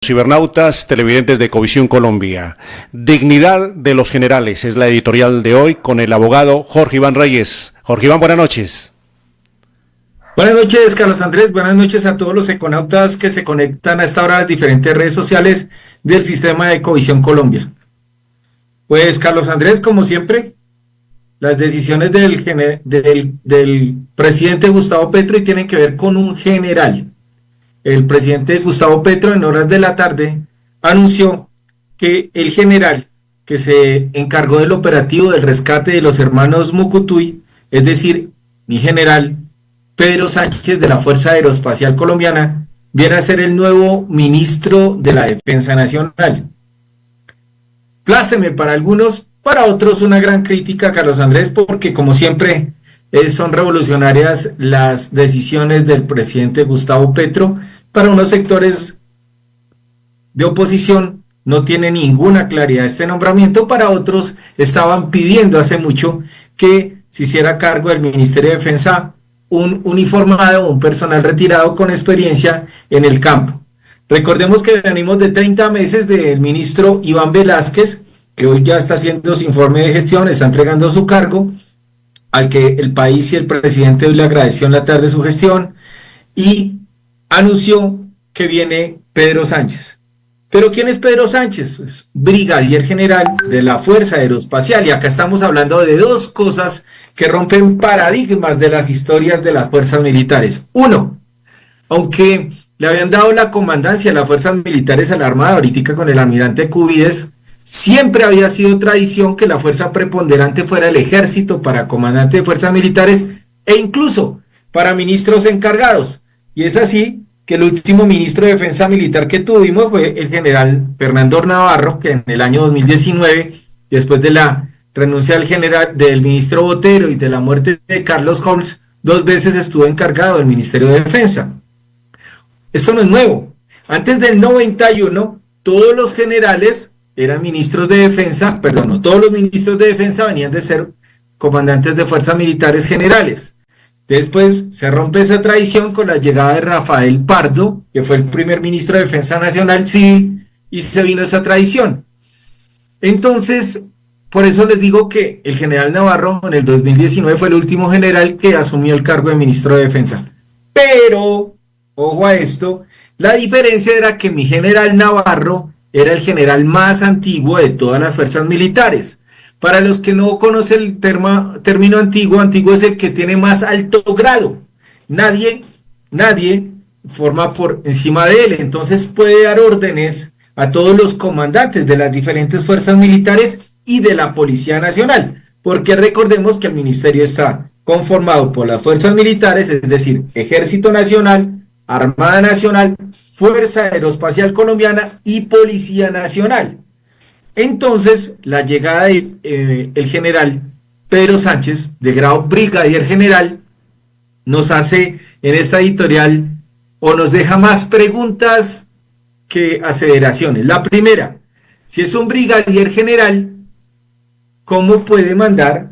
Cibernautas, televidentes de Ecovisión Colombia. Dignidad de los generales es la editorial de hoy con el abogado Jorge Iván Reyes. Jorge Iván, buenas noches. Buenas noches, Carlos Andrés. Buenas noches a todos los econautas que se conectan a esta hora a las diferentes redes sociales del sistema de Ecovisión Colombia. Pues, Carlos Andrés, como siempre, las decisiones del presidente Gustavo Petro y tienen que ver con un general. El presidente Gustavo Petro en horas de la tarde anunció que el general que se encargó del operativo del rescate de los hermanos Mucutuy, es decir, mi general Pedro Sánchez de la Fuerza Aeroespacial Colombiana, viene a ser el nuevo ministro de la Defensa Nacional. Pláceme para algunos, para otros una gran crítica, Carlos Andrés, porque como siempre son revolucionarias las decisiones del presidente Gustavo Petro. Para unos sectores de oposición no tiene ninguna claridad este nombramiento, para otros estaban pidiendo hace mucho que se hiciera cargo del Ministerio de Defensa un uniformado, un personal retirado con experiencia en el campo. Recordemos que venimos de 30 meses del ministro Iván Velázquez, que hoy ya está haciendo su informe de gestión, está entregando su cargo, al que el país y el presidente hoy le agradeció en la tarde su gestión, y anunció que viene Pedro Sánchez. ¿Pero quién es Pedro Sánchez? Es brigadier general de la Fuerza Aeroespacial, y acá estamos hablando de dos cosas que rompen paradigmas de las historias de las fuerzas militares. Uno, aunque le habían dado la comandancia a las fuerzas militares a la Armada, ahorita con el almirante Cubides, siempre había sido tradición que la fuerza preponderante fuera el ejército para comandante de fuerzas militares e incluso para ministros encargados. Y es así que el último ministro de Defensa Militar que tuvimos fue el general Fernando Navarro, que en el año 2019, después de la renuncia del ministro Botero y de la muerte de Carlos Holmes, 2 veces estuvo encargado del Ministerio de Defensa. Esto no es nuevo. Antes del 91, todos los generales eran ministros de defensa, no todos los ministros de defensa venían de ser comandantes de fuerzas militares generales. Después se rompe esa tradición con la llegada de Rafael Pardo, que fue el primer ministro de Defensa Nacional Civil, y se vino esa tradición. Entonces, por eso les digo que el general Navarro en el 2019 fue el último general que asumió el cargo de ministro de Defensa. Pero, ojo a esto, la diferencia era que mi general Navarro era el general más antiguo de todas las fuerzas militares. Para los que no conocen el término antiguo es el que tiene más alto grado. Nadie forma por encima de él, entonces puede dar órdenes a todos los comandantes de las diferentes fuerzas militares y de la Policía Nacional, porque recordemos que el ministerio está conformado por las fuerzas militares, es decir, Ejército Nacional, Armada Nacional, Fuerza Aeroespacial Colombiana y Policía Nacional. Entonces, la llegada del general Pedro Sánchez, de grado brigadier general, nos hace en esta editorial, o nos deja más preguntas que aseveraciones. La primera, si es un brigadier general, ¿cómo puede mandar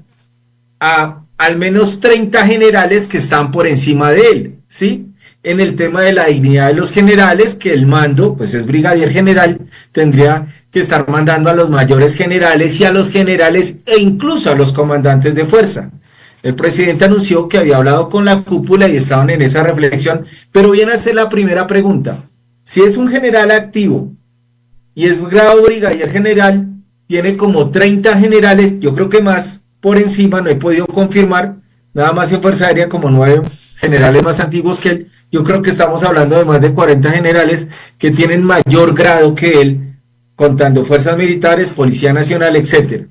a al menos 30 generales que están por encima de él? ¿Sí? En el tema de la dignidad de los generales, que el mando, pues es brigadier general, tendría que estar mandando a los mayores generales y a los generales e incluso a los comandantes de fuerza. El presidente anunció que había hablado con la cúpula y estaban en esa reflexión, pero viene a hacer la primera pregunta. Si es un general activo y es grado brigadier general, tiene como 30 generales, yo creo que más por encima, no he podido confirmar, nada más en Fuerza Aérea como 9 generales más antiguos que él. Yo creo que estamos hablando de más de 40 generales que tienen mayor grado que él, contando fuerzas militares, Policía Nacional, etcétera.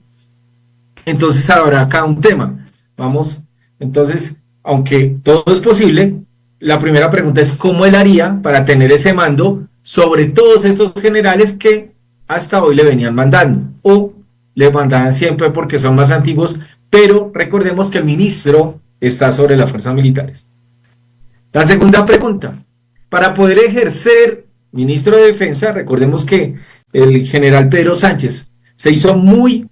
Entonces habrá acá un tema. Vamos, entonces, aunque todo es posible, la primera pregunta es cómo él haría para tener ese mando sobre todos estos generales que hasta hoy le venían mandando, o le mandaban siempre porque son más antiguos, pero recordemos que el ministro está sobre las fuerzas militares. La segunda pregunta, para poder ejercer ministro de Defensa, recordemos que el general Pedro Sánchez se hizo muy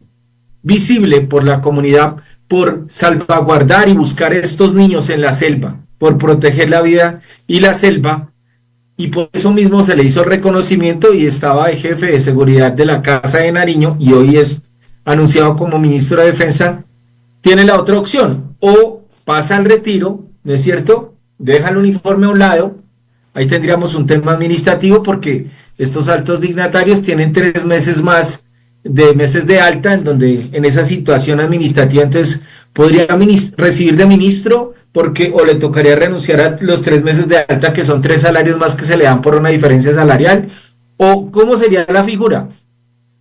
visible por la comunidad por salvaguardar y buscar a estos niños en la selva, por proteger la vida y la selva y por eso mismo se le hizo reconocimiento y estaba de jefe de seguridad de la Casa de Nariño y hoy es anunciado como ministro de Defensa. Tiene la otra opción, o pasa al retiro, ¿no es cierto? Deja el uniforme a un lado, ahí tendríamos un tema administrativo porque estos altos dignatarios tienen 3 meses más de meses de alta, en donde en esa situación administrativa entonces podría recibir de ministro porque o le tocaría renunciar a los 3 meses de alta, que son 3 salarios más que se le dan por una diferencia salarial, o cómo sería la figura.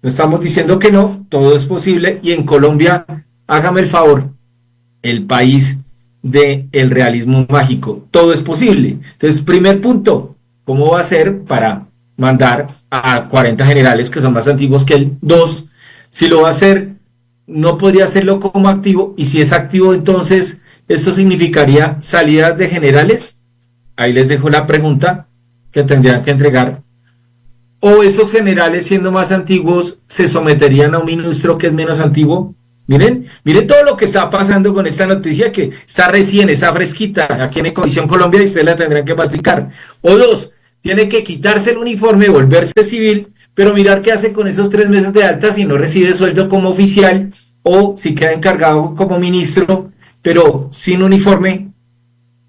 No estamos diciendo que no, todo es posible, y en Colombia, hágame el favor, el país del realismo mágico, todo es posible. Entonces, primer punto, ¿cómo va a ser para mandar a 40 generales que son más antiguos que él? 2, si lo va a hacer, no podría hacerlo como activo, y si es activo, entonces, ¿esto significaría salidas de generales? Ahí les dejo la pregunta que tendrían que entregar. ¿O esos generales, siendo más antiguos, se someterían a un ministro que es menos antiguo? Miren todo lo que está pasando con esta noticia, que está recién, está fresquita aquí en Ecovisión Colombia, y ustedes la tendrán que masticar. O 2, tiene que quitarse el uniforme, volverse civil, pero mirar qué hace con esos 3 meses de alta si no recibe sueldo como oficial, o si queda encargado como ministro, pero sin uniforme.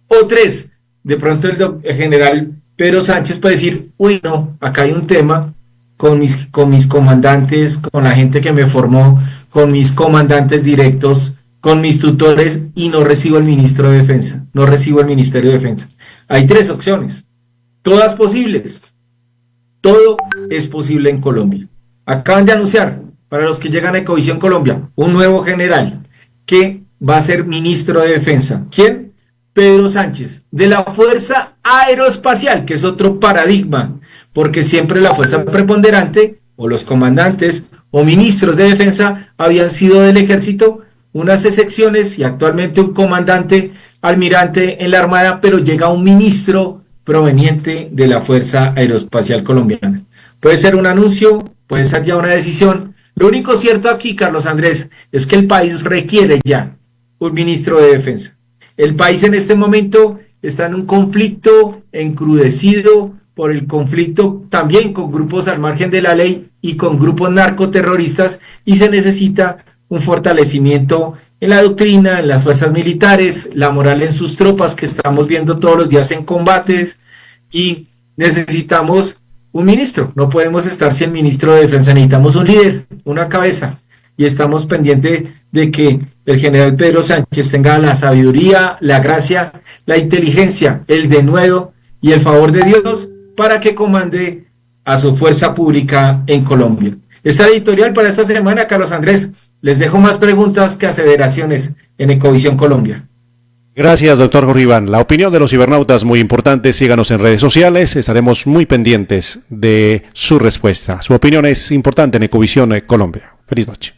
O 3, de pronto el general Pedro Sánchez puede decir, uy, no, acá hay un tema con mis comandantes, con la gente que me formó, con mis comandantes directos, con mis tutores, y no recibo el ministro de Defensa, no recibo el Ministerio de Defensa. Hay 3 opciones, todas posibles. Todo es posible en Colombia. Acaban de anunciar, para los que llegan a Ecovisión Colombia, un nuevo general que va a ser ministro de Defensa. ¿Quién? Pedro Sánchez, de la Fuerza Aeroespacial, que es otro paradigma, porque siempre la fuerza preponderante, o los comandantes, o ministros de defensa, habían sido del ejército, unas excepciones, y actualmente un comandante, almirante en la Armada, pero llega un ministro proveniente de la Fuerza Aeroespacial Colombiana. Puede ser un anuncio, puede ser ya una decisión. Lo único cierto aquí, Carlos Andrés, es que el país requiere ya un ministro de defensa. El país en este momento está en un conflicto encrudecido por el conflicto también con grupos al margen de la ley y con grupos narcoterroristas, y se necesita un fortalecimiento en la doctrina, en las fuerzas militares, la moral en sus tropas que estamos viendo todos los días en combates, y necesitamos un ministro. No podemos estar sin ministro de defensa, necesitamos un líder, una cabeza, y estamos pendientes de que el general Pedro Sánchez tenga la sabiduría, la gracia, la inteligencia, el denuedo y el favor de Dios para que comande a su fuerza pública en Colombia. Esta editorial para esta semana, Carlos Andrés. Les dejo más preguntas que aseveraciones en Ecovisión Colombia. Gracias, doctor Jorge Iván. La opinión de los cibernautas muy importante. Síganos en redes sociales. Estaremos muy pendientes de su respuesta. Su opinión es importante en Ecovisión Colombia. Feliz noche.